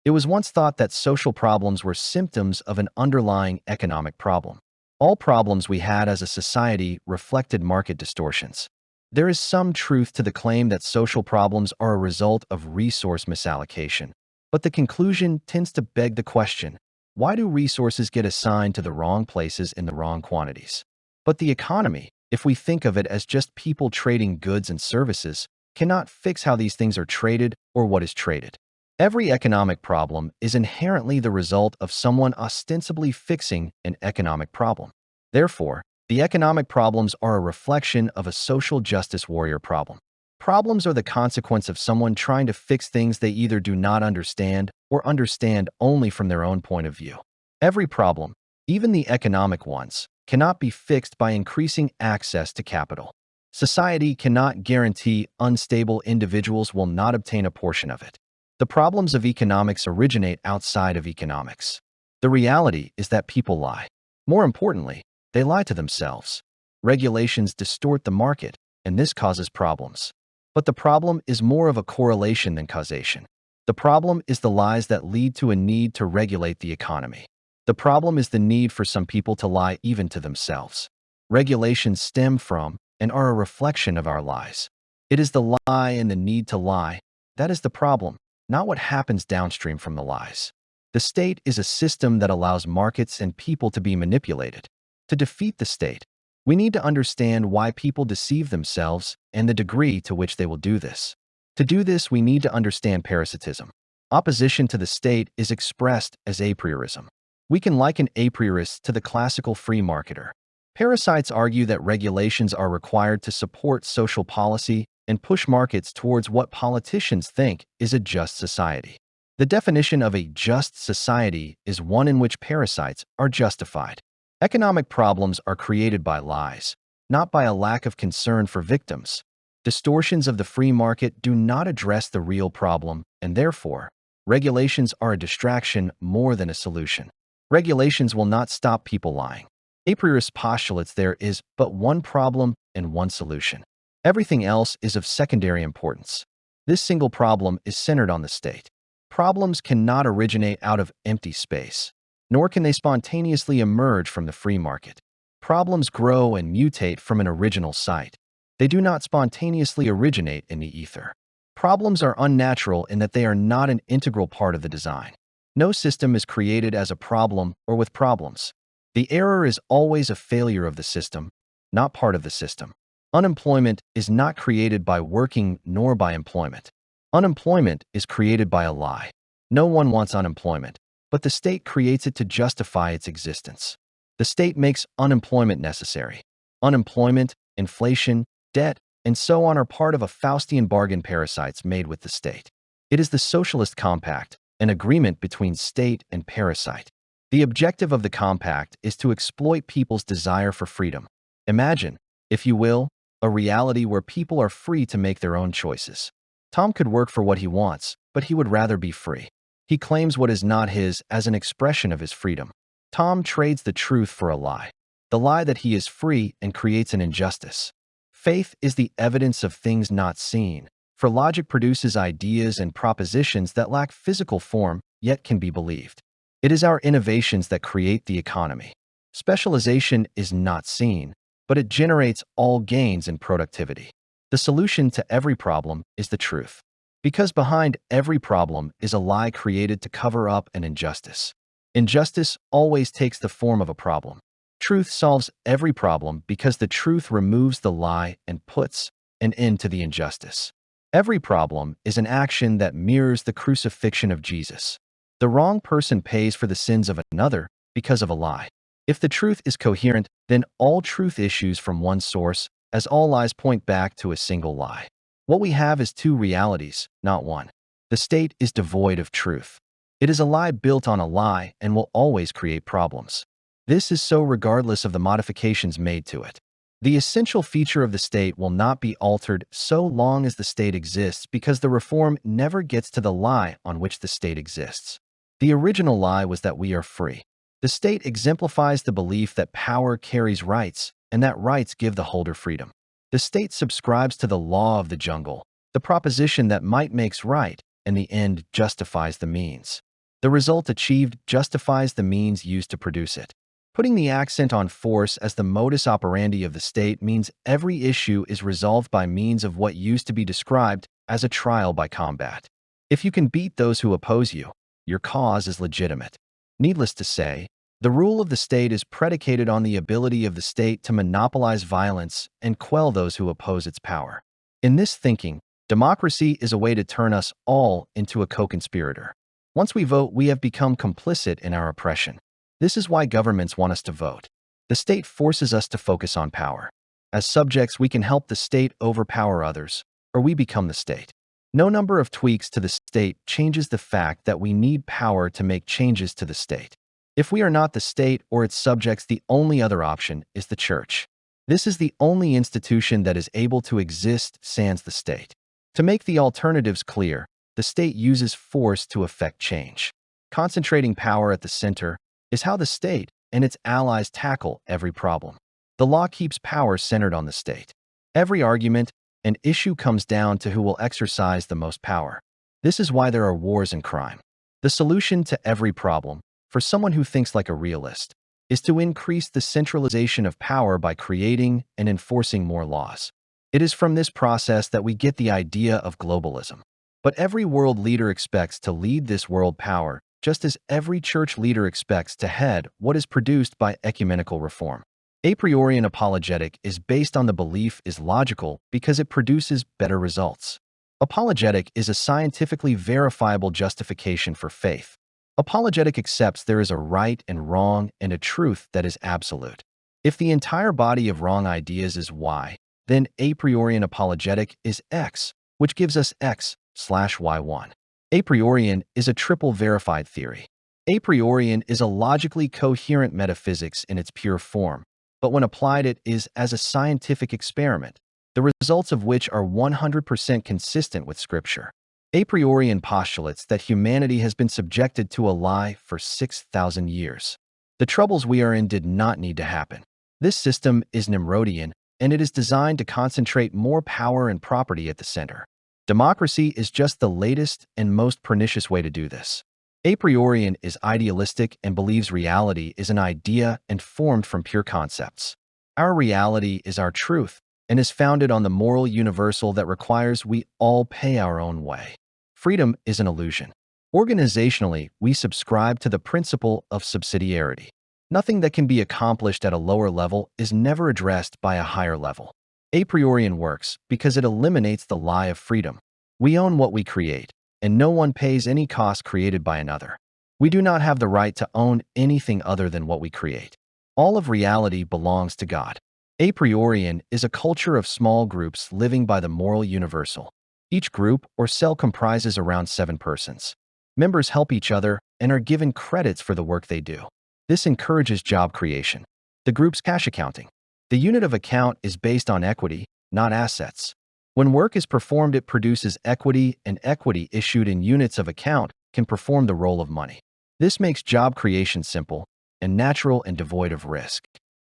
It was once thought that social problems were symptoms of an underlying economic problem. All problems we had as a society reflected market distortions. There is some truth to the claim that social problems are a result of resource misallocation. But the conclusion tends to beg the question, why do resources get assigned to the wrong places in the wrong quantities? But the economy, if we think of it as just people trading goods and services, cannot fix how these things are traded or what is traded. Every economic problem is inherently the result of someone ostensibly fixing an economic problem. Therefore, the economic problems are a reflection of a social justice warrior problem. Problems are the consequence of someone trying to fix things they either do not understand or understand only from their own point of view. Every problem, even the economic ones, cannot be fixed by increasing access to capital. Society cannot guarantee unstable individuals will not obtain a portion of it. The problems of economics originate outside of economics. The reality is that people lie. More importantly, they lie to themselves. Regulations distort the market, and this causes problems. But the problem is more of a correlation than causation. The problem is the lies that lead to a need to regulate the economy. The problem is the need for some people to lie even to themselves. Regulations stem from and are a reflection of our lies. It is the lie and the need to lie that is the problem, not what happens downstream from the lies. The state is a system that allows markets and people to be manipulated. To defeat the state, we need to understand why people deceive themselves and the degree to which they will do this. To do this, we need to understand parasitism. Opposition to the state is expressed as a priorism. We can liken a priorist to the classical free marketer. Parasites argue that regulations are required to support social policy and push markets towards what politicians think is a just society. The definition of a just society is one in which parasites are justified. Economic problems are created by lies, not by a lack of concern for victims. Distortions of the free market do not address the real problem, and therefore, regulations are a distraction more than a solution. Regulations will not stop people lying. A priori postulates there is but one problem and one solution. Everything else is of secondary importance. This single problem is centered on the state. Problems cannot originate out of empty space, nor can they spontaneously emerge from the free market. Problems grow and mutate from an original site. They do not spontaneously originate in the ether. Problems are unnatural in that they are not an integral part of the design. No system is created as a problem or with problems. The error is always a failure of the system, not part of the system. Unemployment is not created by working nor by employment. Unemployment is created by a lie. No one wants unemployment, but the state creates it to justify its existence. The state makes unemployment necessary. Unemployment, inflation, debt, and so on are part of a Faustian bargain parasites made with the state. It is the socialist compact, an agreement between state and parasite. The objective of the compact is to exploit people's desire for freedom. Imagine, if you will, a reality where people are free to make their own choices. Tom could work for what he wants, but he would rather be free. He claims what is not his as an expression of his freedom. Tom trades the truth for a lie, the lie that he is free, and creates an injustice. Faith is the evidence of things not seen, for logic produces ideas and propositions that lack physical form yet can be believed. It is our innovations that create the economy. Specialization is not seen, but it generates all gains in productivity. The solution to every problem is the truth, because behind every problem is a lie created to cover up an injustice. Injustice always takes the form of a problem. Truth solves every problem because the truth removes the lie and puts an end to the injustice. Every problem is an action that mirrors the crucifixion of Jesus. The wrong person pays for the sins of another because of a lie. If the truth is coherent, then all truth issues from one source, as all lies point back to a single lie. What we have is two realities, not one. The state is devoid of truth. It is a lie built on a lie and will always create problems. This is so regardless of the modifications made to it. The essential feature of the state will not be altered so long as the state exists because the reform never gets to the lie on which the state exists. The original lie was that we are free. The state exemplifies the belief that power carries rights and that rights give the holder freedom. The state subscribes to the law of the jungle, the proposition that might makes right and the end justifies the means. The result achieved justifies the means used to produce it. Putting the accent on force as the modus operandi of the state means every issue is resolved by means of what used to be described as a trial by combat. If you can beat those who oppose you, your cause is legitimate. Needless to say, the rule of the state is predicated on the ability of the state to monopolize violence and quell those who oppose its power. In this thinking, democracy is a way to turn us all into a co-conspirator. Once we vote, we have become complicit in our oppression. This is why governments want us to vote. The state forces us to focus on power. As subjects, we can help the state overpower others, or we become the state. No number of tweaks to the state changes the fact that we need power to make changes to the state. If we are not the state or its subjects, the only other option is the church. This is the only institution that is able to exist sans the state. To make the alternatives clear, the state uses force to effect change. Concentrating power at the center is how the state and its allies tackle every problem. The law keeps power centered on the state. Every argument and issue comes down to who will exercise the most power. This is why there are wars and crime. The solution to every problem, for someone who thinks like a realist, is to increase the centralization of power by creating and enforcing more laws. It is from this process that we get the idea of globalism. But every world leader expects to lead this world power, just as every church leader expects to head what is produced by ecumenical reform. A priori apologetic is based on the belief is logical because it produces better results. Apologetic is a scientifically verifiable justification for faith. Apologetic accepts there is a right and wrong and a truth that is absolute. If the entire body of wrong ideas is Y, then a priori apologetic is X, which gives us X/Y1. A priori is a triple verified theory. A priori is a logically coherent metaphysics in its pure form, but when applied it is as a scientific experiment, the results of which are 100% consistent with Scripture. A priori postulates that humanity has been subjected to a lie for 6,000 years. The troubles we are in did not need to happen. This system is Nimrodian, and it is designed to concentrate more power and property at the center. Democracy is just the latest and most pernicious way to do this. A priori is idealistic and believes reality is an idea and formed from pure concepts. Our reality is our truth and is founded on the moral universal that requires we all pay our own way. Freedom is an illusion. Organizationally, we subscribe to the principle of subsidiarity. Nothing that can be accomplished at a lower level is never addressed by a higher level. A priori works because it eliminates the lie of freedom. We own what we create, and no one pays any cost created by another. We do not have the right to own anything other than what we create. All of reality belongs to God. A priori is a culture of small groups living by the moral universal. Each group or cell comprises around 7 persons. Members help each other and are given credits for the work they do. This encourages job creation. The group's cash accounting. The unit of account is based on equity, not assets. When work is performed, it produces equity, and equity issued in units of account can perform the role of money. This makes job creation simple and natural and devoid of risk.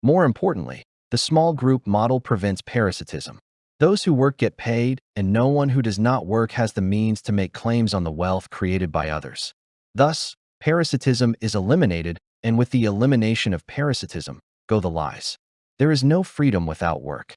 More importantly, the small group model prevents parasitism. Those who work get paid, and no one who does not work has the means to make claims on the wealth created by others. Thus, parasitism is eliminated, and with the elimination of parasitism, go the lies. There is no freedom without work.